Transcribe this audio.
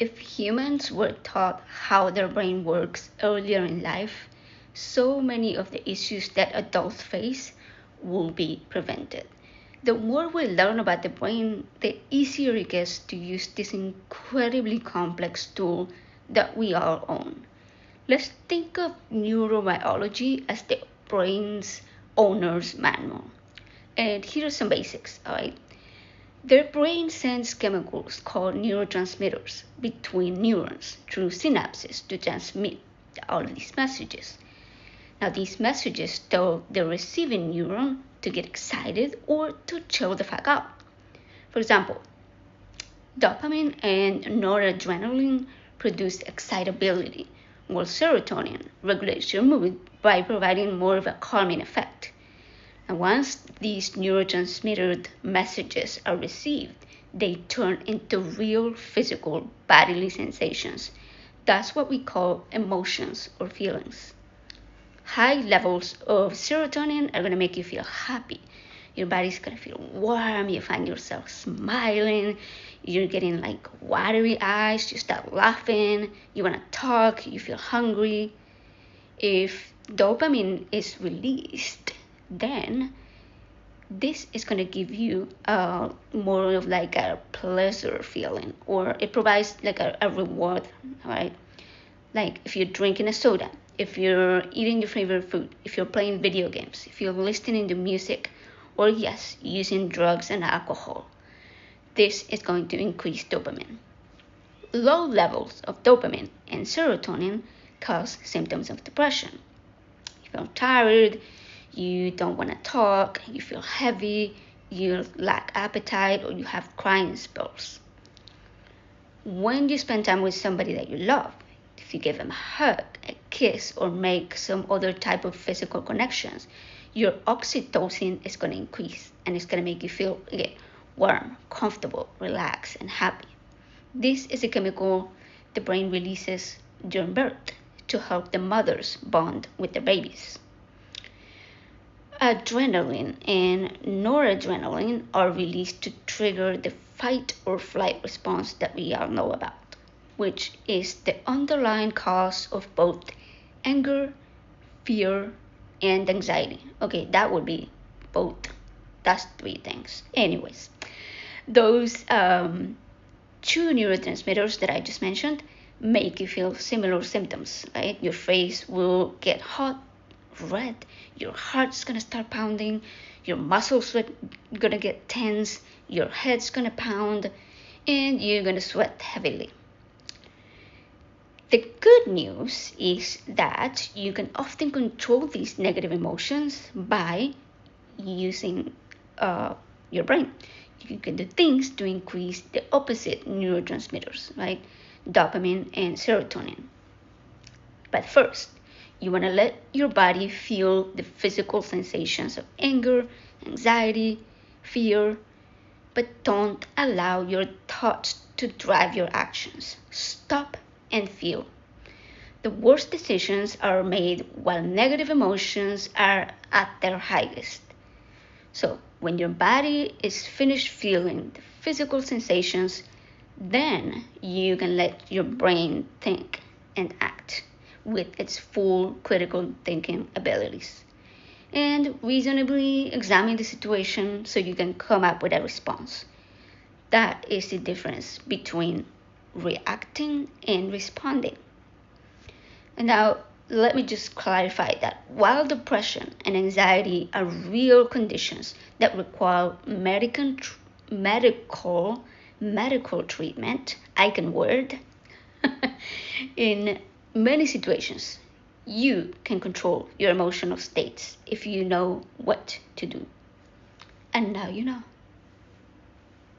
If humans were taught how their brain works earlier in life, so many of the issues that adults face will be prevented. The more we learn about the brain, the easier it gets to use this incredibly complex tool that we all own. Let's think of neurobiology as the brain's owner's manual. And here are some basics, all right? Their brain sends chemicals called neurotransmitters between neurons through synapses to transmit all of these messages. Now, these messages tell the receiving neuron to get excited or to chill the fuck out. For example, dopamine and noradrenaline produce excitability, while serotonin regulates your mood by providing more of a calming effect. And once these neurotransmitter messages are received, they turn into real physical bodily sensations. That's what we call emotions or feelings. High levels of serotonin are going to make you feel happy. Your body's going to feel warm. You find yourself smiling. You're getting like watery eyes. You start laughing. You want to talk. You feel hungry. If dopamine is released, then this is going to give you more of like a pleasure feeling, or it provides like a reward, right? Like if you're drinking a soda, if you're eating your favorite food, if you're playing video games, if you're listening to music, or yes, using drugs and alcohol, this is going to increase dopamine. Low levels of dopamine and serotonin cause symptoms of depression. You feel tired, you don't want to talk, you feel heavy, you lack appetite, or you have crying spells. When you spend time with somebody that you love, if you give them a hug, a kiss, or make some other type of physical connections, your oxytocin is going to increase and it's going to make you feel again warm, comfortable, relaxed, and happy. This is a chemical the brain releases during birth to help the mothers bond with their babies. Adrenaline and noradrenaline are released to trigger the fight or flight response that we all know about, which is the underlying cause of both anger, fear, and anxiety. Okay, that would be both. That's three things. Anyways, those two neurotransmitters that I just mentioned make you feel similar symptoms, right? Your face will get hot, red, your heart's gonna start pounding, your muscles are gonna get tense, your head's gonna pound, and you're gonna sweat heavily. The good news is that you can often control these negative emotions by using your brain. You can do things to increase the opposite neurotransmitters, right? Dopamine and serotonin. But first, you want to let your body feel the physical sensations of anger, anxiety, fear, but don't allow your thoughts to drive your actions. Stop and feel. The worst decisions are made while negative emotions are at their highest. So, when your body is finished feeling the physical sensations, then you can let your brain think and act with its full critical thinking abilities and reasonably examine the situation so you can come up with a response. That is the difference between reacting and responding. And now, let me just clarify that while depression and anxiety are real conditions that require medical treatment, I can word, in many situations, you can control your emotional states if you know what to do. And now you know.